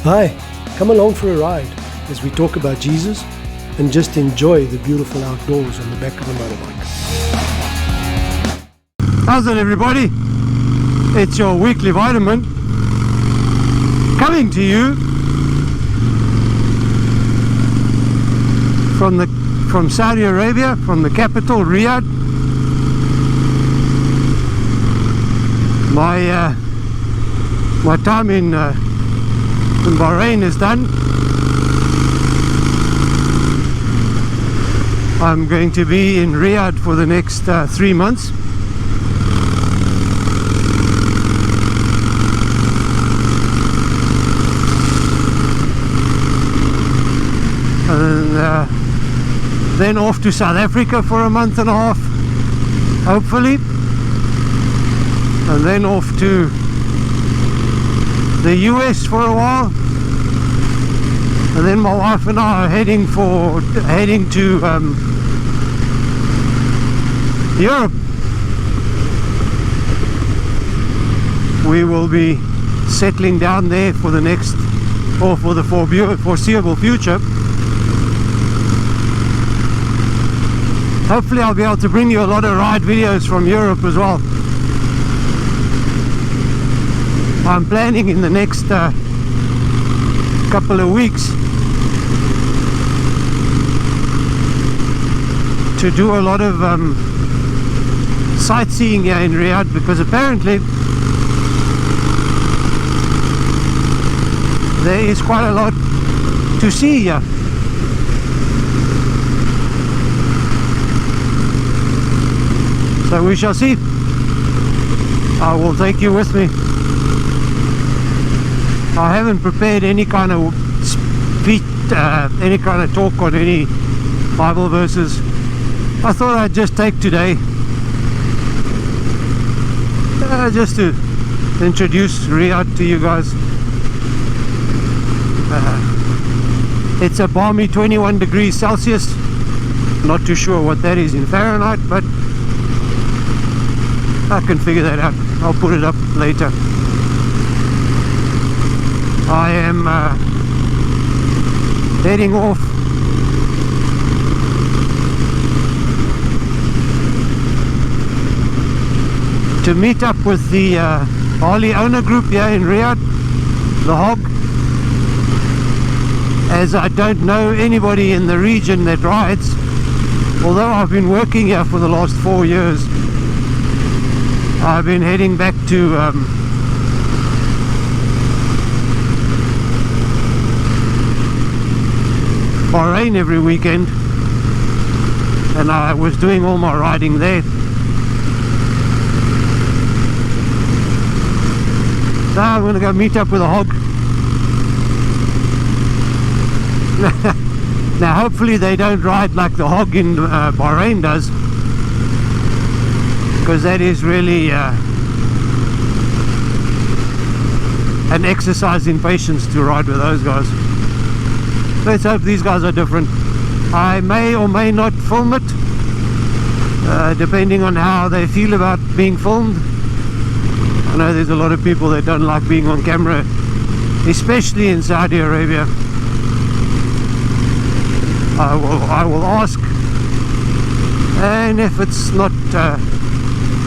Hi, come along for a ride as we talk about Jesus and just enjoy the beautiful outdoors on the back of a motorbike. How's it, everybody? It's your weekly vitamin coming to you from Saudi Arabia, from the capital Riyadh. My time in Bahrain is done. I'm going to be in Riyadh for the next 3 months. And then off to South Africa for a month and a half, hopefully, and then off to the US for a while, and then my wife and I are heading to Europe. We will be settling down there for the next, or for the foreseeable future. Hopefully I'll be able to bring you a lot of ride videos from Europe as well. I'm planning in the next couple of weeks to do a lot of sightseeing here in Riyadh, because apparently there is quite a lot to see here. So we shall see. I will take you with me. I haven't prepared any kind of speech, any kind of talk on any Bible verses. I thought I'd just take today just to introduce Riyadh to you guys. It's a balmy 21 degrees Celsius. Not too sure what that is in Fahrenheit, but I can figure that out. I'll put it up later. I am heading off to meet up with the Harley owner group here in Riyadh, the Hog, as I don't know anybody in the region that rides, although I've been working here for the last 4 years. I've been heading back to Bahrain every weekend, and I was doing all my riding there. So I'm going to go meet up with a Hog. Now hopefully they don't ride like the Hog in Bahrain does, because that is really an exercise in patience to ride with those guys. Let's hope these guys are different. I may or may not film it, depending on how they feel about being filmed. I know there's a lot of people that don't like being on camera, especially in Saudi Arabia. I will ask, and if it's not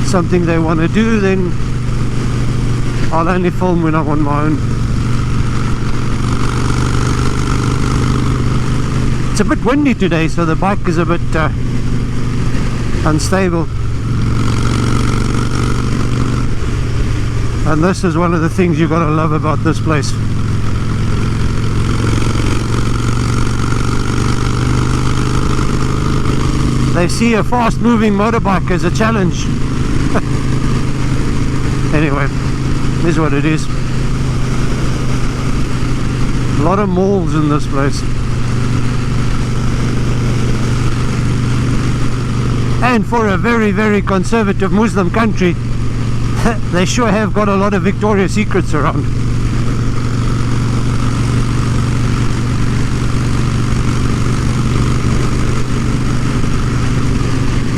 something they want to do, then I'll only film when I'm on my own. It's a bit windy today, so the bike is a bit unstable, and this is one of the things you've got to love about this place. They see a fast moving motorbike as a challenge. Anyway, this is what it is. A lot of malls in this place. And for a very, very conservative Muslim country, they sure have got a lot of Victoria's Secrets around.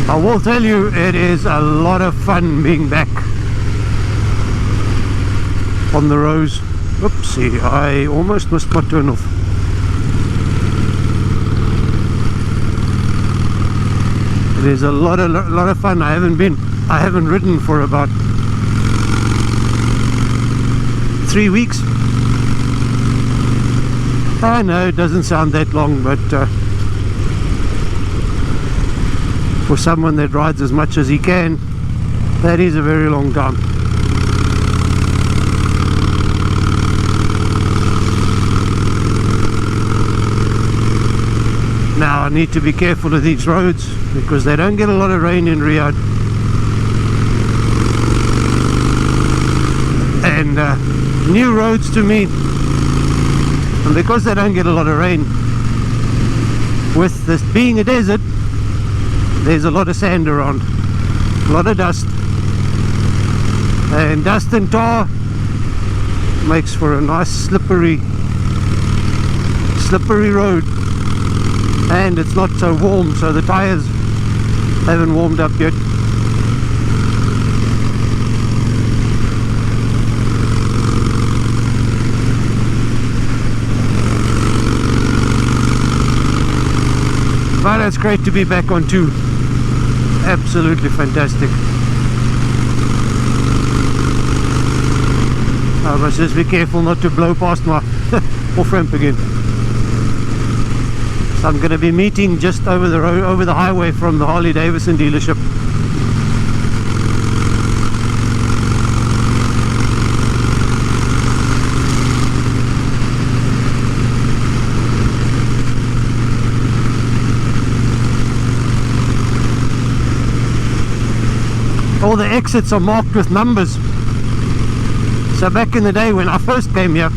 I will tell you, it is a lot of fun being back on the roads. Oopsie, I almost missed my turn off. It is a lot of fun. I haven't ridden for about 3 weeks. I know it doesn't sound that long, but for someone that rides as much as he can, that is a very long time. Now I need to be careful of these roads because they don't get a lot of rain in Riyadh, and new roads to me, and because they don't get a lot of rain, with this being a desert, there's a lot of sand around, a lot of dust, and dust and tar makes for a nice slippery road. And it's not so warm, so the tires haven't warmed up yet. But it's great to be back on 2. Absolutely fantastic. I must just be careful not to blow past my off ramp again. I'm going to be meeting just over the road, over the highway from the Harley Davidson dealership. All the exits are marked with numbers. So back in the day when I first came here,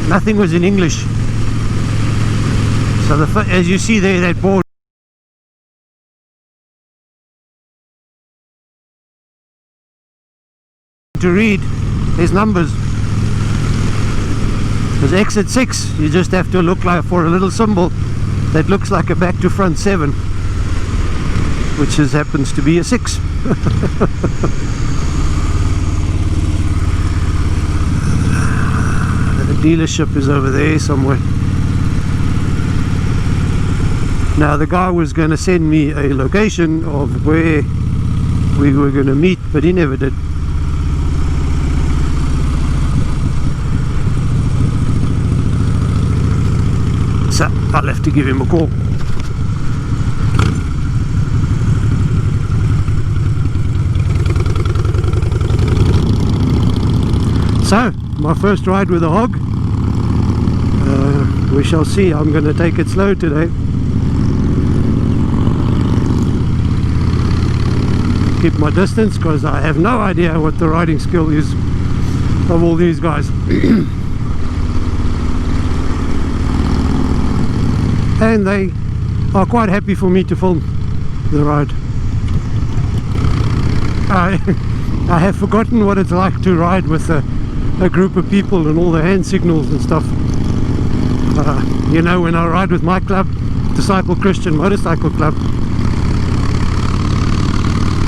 nothing was in English. So as you see there, that board to read, there's numbers. There's exit 6, you just have to look like for a little symbol that looks like a back to front 7, which happens to be a 6. The dealership is over there somewhere. Now the guy was going to send me a location of where we were going to meet, but he never did. So I'll have to give him a call. So my first ride with a hog, we shall see. I'm going to take it slow today. Keep my distance because I have no idea what the riding skill is of all these guys. And they are quite happy for me to film the ride. I have forgotten what it's like to ride with a group of people and all the hand signals and stuff. You know, when I ride with my club, Disciple Christian Motorcycle Club,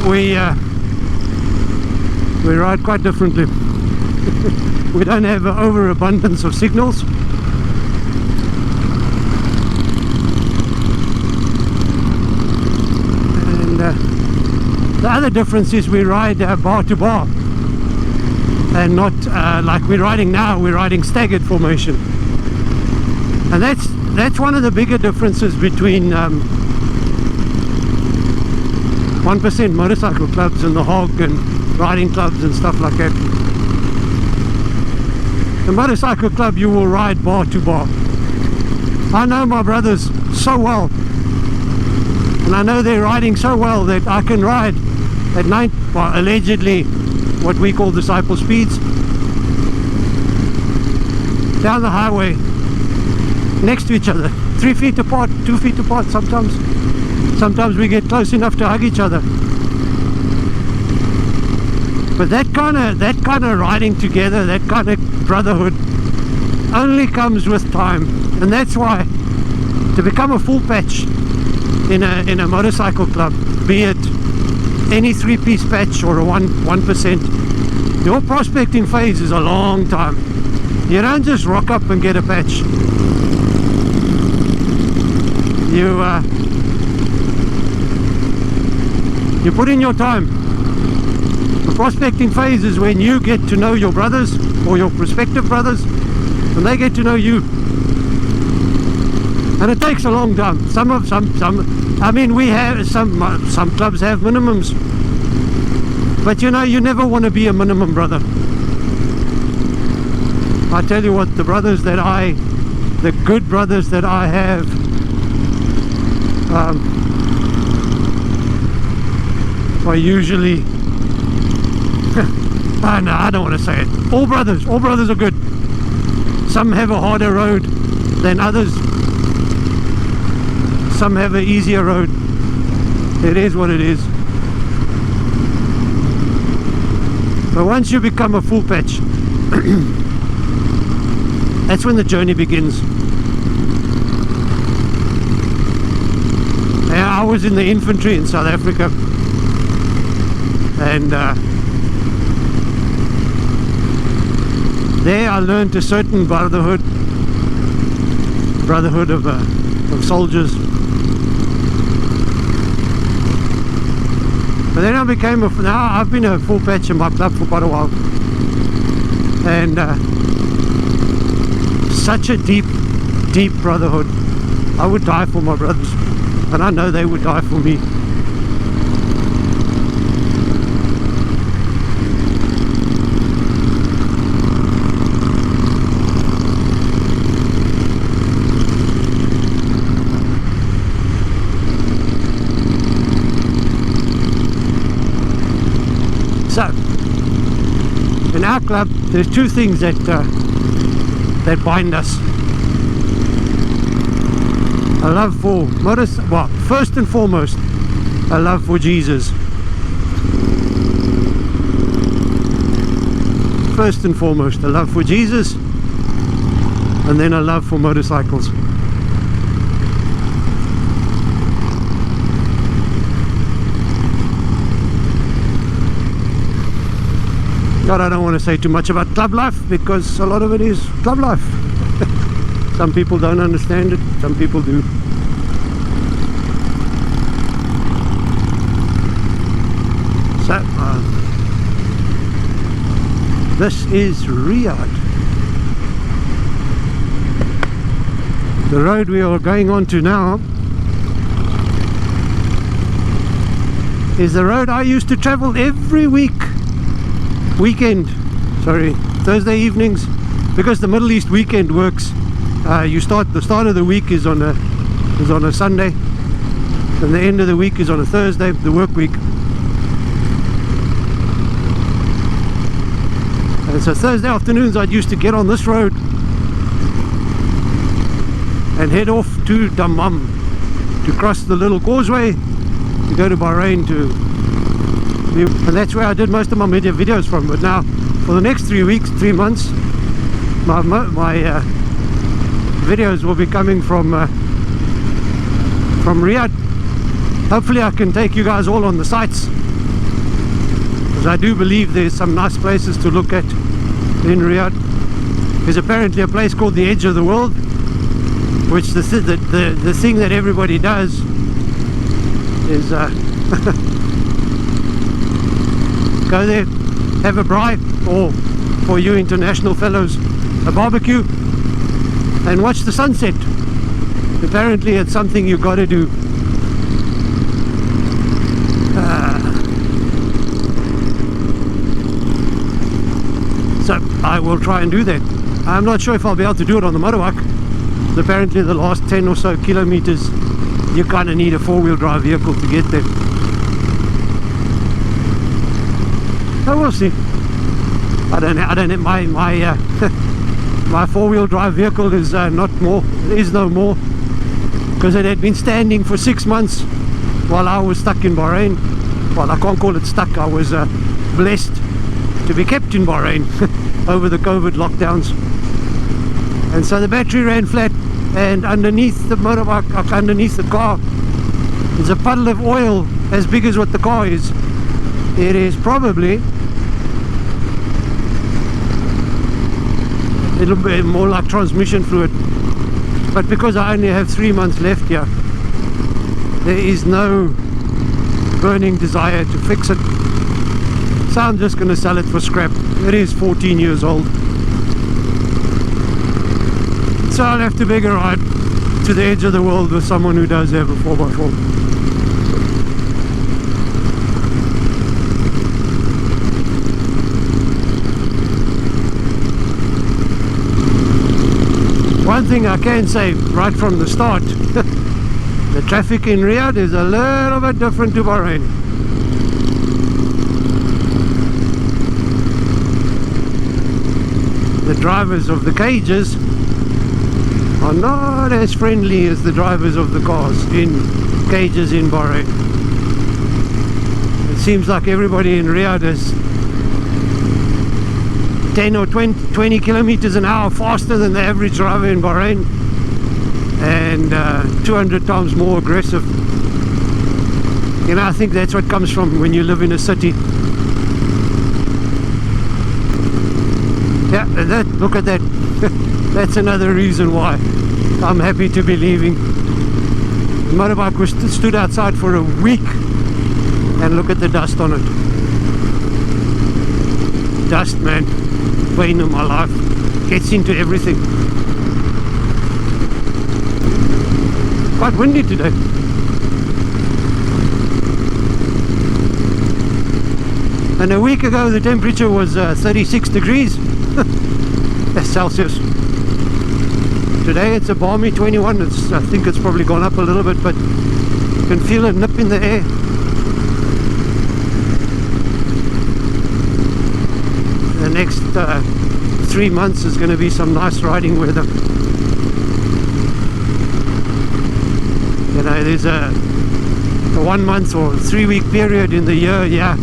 we ride quite differently. We don't have an overabundance of signals. And the other difference is we ride bar to bar, and not like we're riding now. We're riding staggered formation, and that's one of the bigger differences between 1% motorcycle clubs and the hog and riding clubs and stuff like that. The motorcycle club, you will ride bar to bar. I know my brothers so well, and I know they're riding so well that I can ride at well, allegedly what we call disciple speeds, down the highway next to each other, 3 feet apart, 2 feet apart sometimes. Sometimes we get close enough to hug each other. But that kind of riding together, that kind of brotherhood, only comes with time. And that's why to become a full patch in a motorcycle club, be it any 3-piece patch or a 1%, Your prospecting phase is a long time. You don't just rock up and get a patch. You put in your time. The prospecting phase is when you get to know your brothers or your prospective brothers, and they get to know you. And it takes a long time. I mean, we have some clubs have minimums, but you know, you never want to be a minimum brother. I tell you what, the good brothers that I have, are usually oh no, I don't want to say it. All brothers are good. Some have a harder road than others. Some have an easier road. It is what it is. But once you become a full patch, that's when the journey begins. I was in the infantry in South Africa, and there I learned a certain brotherhood of soldiers. But then I became now I've been a full patch in my club for quite a while, and such a deep brotherhood. I would die for my brothers, and I know they would die for me. So, in our club, there's two things that bind us. A love for well, first and foremost, a love for Jesus. First and foremost, a love for Jesus, and then a love for motorcycles. God, I don't want to say too much about club life, because a lot of it is club life. Some people don't understand it, some people do. So, this is Riyadh. The road we are going on to now is the road I used to travel every Thursday evenings, because the Middle East weekend works. The start of the week is on a Sunday, and the end of the week is on a Thursday, the work week. And so Thursday afternoons I used to get on this road and head off to Dammam to cross the little causeway to go to Bahrain and that's where I did most of my media videos from. But now for the next 3 months, my videos will be coming from Riyadh. Hopefully I can take you guys all on the sights, because I do believe there's some nice places to look at in Riyadh. There's apparently a place called the Edge of the World, which the thing that everybody does is go there, have a braai, or for you international fellows, a barbecue, and watch the sunset. Apparently it's something you've got to do. So I will try and do that. I'm not sure if I'll be able to do it on the motorbike. Apparently the last 10 or so kilometers you kind of need a four-wheel drive vehicle to get there. So we'll see. I don't know. My four-wheel drive vehicle is no more, because it had been standing for 6 months while I was stuck in Bahrain. Well, I can't call it stuck. I was blessed to be kept in Bahrain over the COVID lockdowns, and so the battery ran flat, and underneath the motorbike, underneath the car, is a puddle of oil as big as what the car is. It is probably It'll be more like transmission fluid. But because I only have 3 months left here, there is no burning desire to fix it. So I'm just going to sell it for scrap. It is 14 years old. So I'll have to beg a ride to the edge of the world with someone who does have a 4x4. One thing I can say right from the start, the traffic in Riyadh is a little bit different to Bahrain. The drivers of the cages are not as friendly as the drivers of the cars in cages in Bahrain. It seems like everybody in Riyadh is 10 or 20 kilometers an hour faster than the average driver in Bahrain, and 200 times more aggressive. You know, I think that's what comes from when you live in a city. Yeah, look at that. That's another reason why I'm happy to be leaving. The motorbike was stood outside for a week, and look at the dust on it. Dust, man. Pain in my life. Gets into everything. Quite windy today. And a week ago the temperature was 36 degrees. That's Celsius. Today it's a balmy 21. I think it's probably gone up a little bit, but you can feel a nip in the air. The next 3 months is going to be some nice riding weather. You know, there's a 1 month or 3 week period in the year, yeah,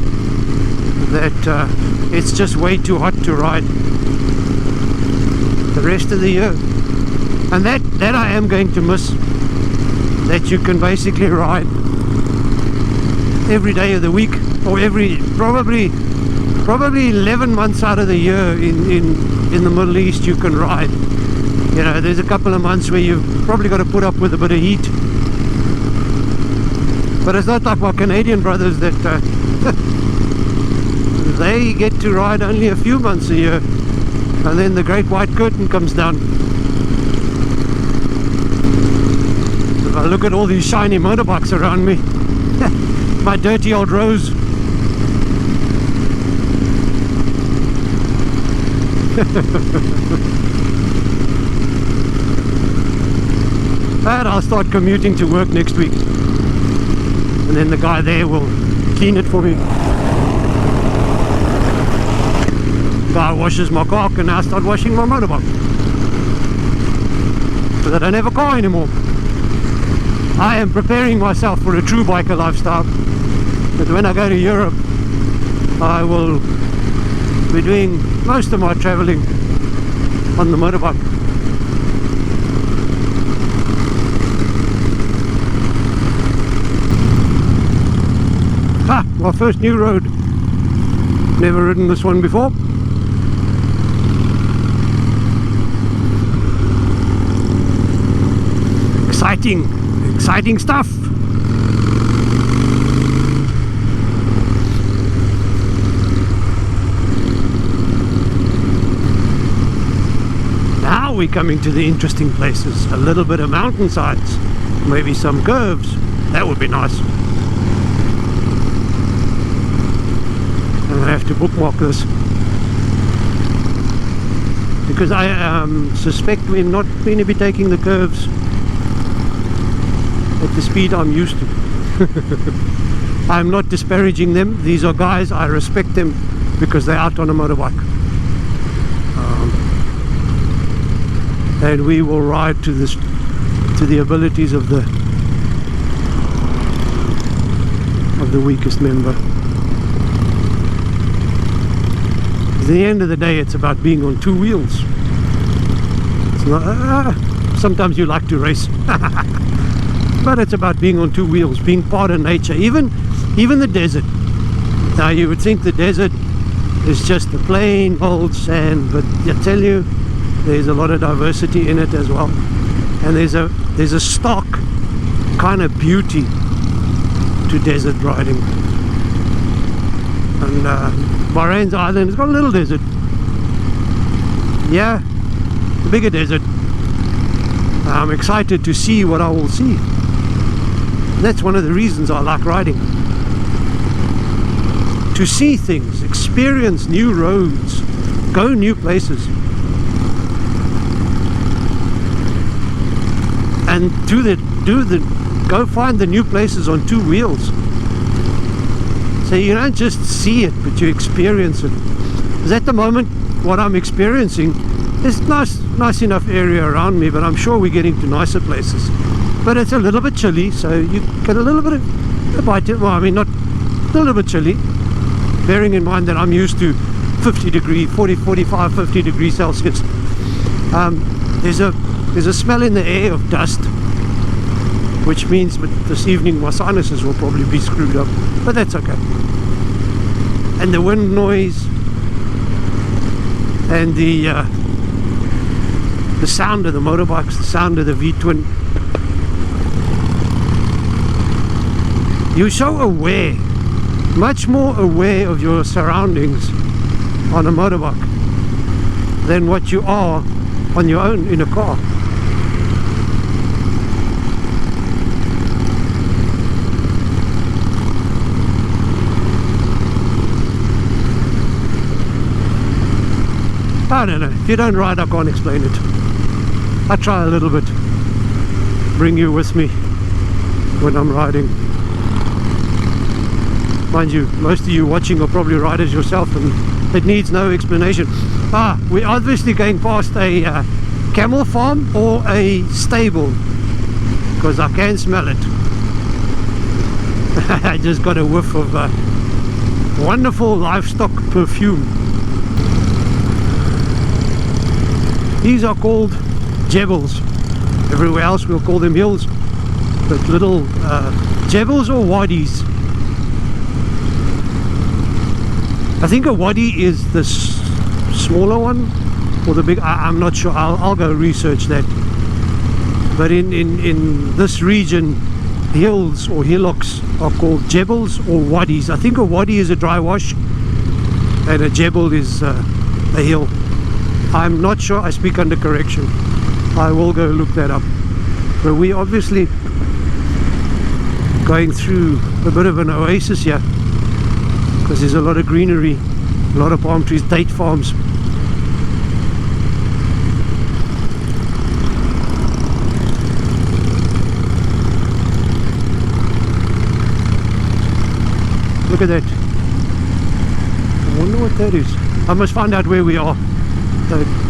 that it's just way too hot to ride. The rest of the year, and that I am going to miss, that you can basically ride every day of the week, or every probably 11 months out of the year in the Middle East you can ride. You know, there's a couple of months where you've probably got to put up with a bit of heat, but it's not like our Canadian brothers that they get to ride only a few months a year, and then the great white curtain comes down. If I look at all these shiny motorbikes around me, my dirty old Rose. And I'll start commuting to work next week, and then the guy there will clean it for me. Guy washes my car, and now I start washing my motorbike, because I don't have a car anymore. I am preparing myself for a true biker lifestyle, but when I go to Europe I will be doing most of my traveling on the motorbike. My first new road. Never ridden this one before. Exciting stuff. Now we're coming to the interesting places. A little bit of mountainsides, maybe some curves. That would be nice. I'm gonna have to bookmark this, because I suspect we're not going to be taking the curves at the speed I'm used to. I'm not disparaging them. These are guys, I respect them because they're out on a motorbike, and we will ride to the abilities of the weakest member. At the end of the day, it's about being on two wheels. It's not, sometimes you like to race, but it's about being on two wheels, being part of nature. Even the desert. Now you would think the desert is just the plain old sand, but I tell you, There's a lot of diversity in it as well, and there's a stark kind of beauty to desert riding. And Bahrain's island has got a little desert, yeah, a bigger desert. I'm excited to see what I will see. That's one of the reasons I like riding, to see things, experience new roads, go new places, and go find the new places on two wheels. So you don't just see it, but you experience it. Because at the moment, what I'm experiencing is nice enough area around me, but I'm sure we're getting to nicer places. But it's a little bit chilly, so you get a little bit of a bite. Well, I mean, not a little bit chilly, bearing in mind that I'm used to 50 degree, 40, 45, 50 degrees Celsius. There's a smell in the air of dust, which means this evening my sinuses will probably be screwed up, but that's okay. And the wind noise and the sound of the motorbikes, the sound of the V-twin. You're so aware, much more aware of your surroundings on a motorbike than what you are on your own in a car. I don't know, if you don't ride I can't explain it. I try a little bit, bring you with me when I'm riding. Mind you, most of you watching are probably riders yourself, and it needs no explanation. We're obviously going past a camel farm or a stable, because I can smell it. I just got a whiff of wonderful livestock perfume. These are called jebels. Everywhere else we'll call them hills, but little jebels or wadis. I think a wadi is the smaller one, or the big. I'm not sure. I'll go research that. But in this region, hills or hillocks are called jebels or wadis. I think a wadi is a dry wash, and a jebel is a hill. I'm not sure. I speak under correction. I will go look that up. But we obviously going through a bit of an oasis here, because there's a lot of greenery, a lot of palm trees, date farms. Look at that. I wonder what that is. I must find out where we are,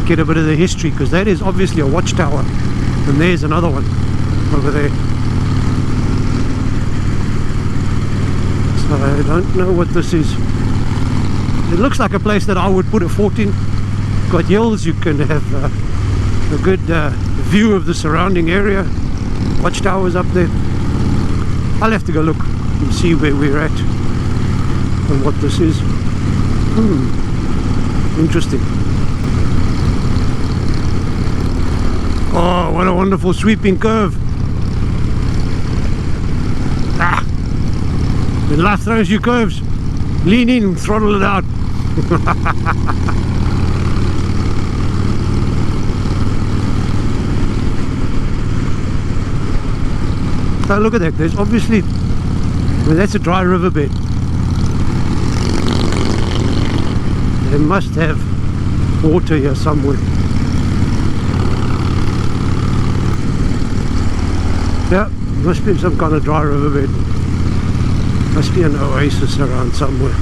get a bit of the history, because that is obviously a watchtower, and there's another one over there. So I don't know what this is. It looks like a place that I would put a fort in. Got hills, you can have a good view of the surrounding area. Watchtowers up there. I'll have to go look and see where we're at and what this is. Interesting. Oh, what a wonderful sweeping curve. When life throws you curves, lean in, throttle it out. So look at that, there's obviously, well, that's a dry riverbed. They must have water here somewhere. Yeah, must be some kind of dry riverbed. Must be an oasis around somewhere.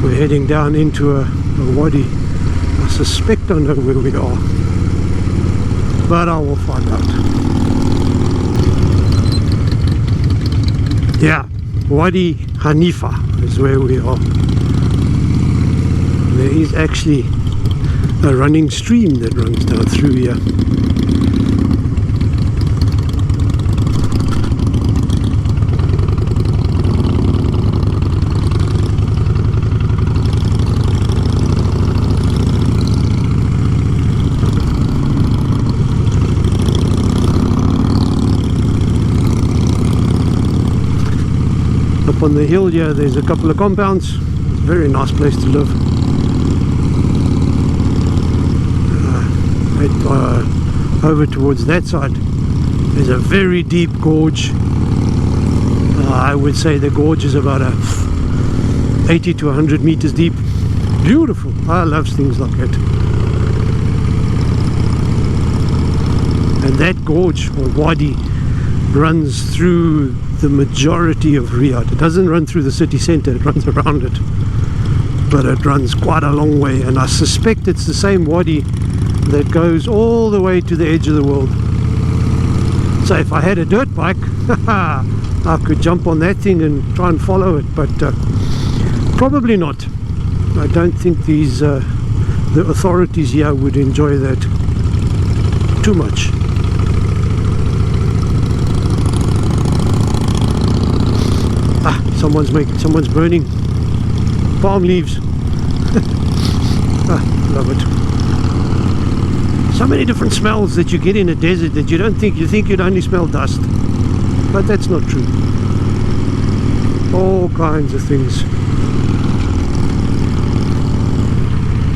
We're heading down into a wadi. I suspect I know where we are, but I will find out. Yeah, Wadi Hanifa is where we are. There is actually a running stream that runs down through here. Up on the hill here, there's a couple of compounds. It's a very nice place to live. Over towards that side, there's a very deep gorge. I would say the gorge is about 80 to 100 meters deep. Beautiful. I love things like that. And that gorge or wadi runs through the majority of Riyadh. It doesn't run through the city center, it runs around it, but it runs quite a long way, and I suspect it's the same wadi that goes all the way to the edge of the world. So if I had a dirt bike, I could jump on that thing and try and follow it, but probably not. I don't think these the authorities here would enjoy that too much. Someone's burning palm leaves. Love it. So many different smells that you get in a desert that you think you'd only smell dust, but that's not true. All kinds of things.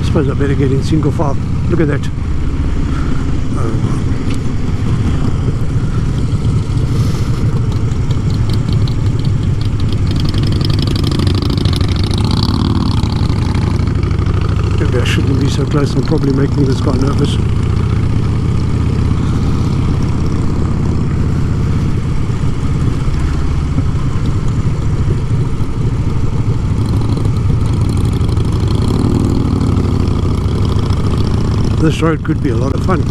I suppose I better get in single file. Look at that. Maybe I shouldn't be so close. I'm probably making this guy nervous. This road could be a lot of fun.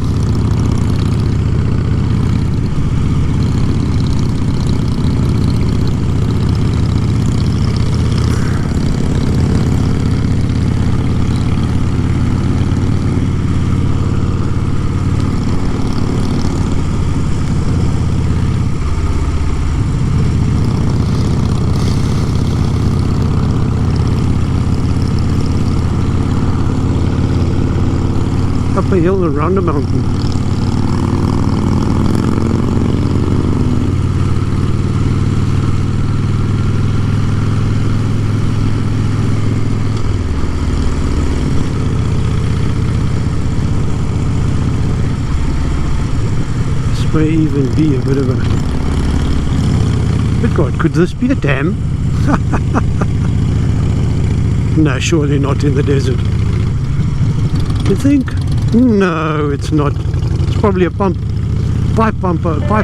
Up a hill and around a mountain. This may even be a bit of a... Good God, could this be a dam? No, surely not in the desert. You think? No, it's not. It's probably a pipe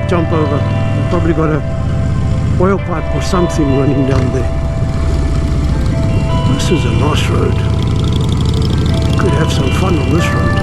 jump over. You've probably got a oil pipe or something running down there. This is a nice road. Could have some fun on this road.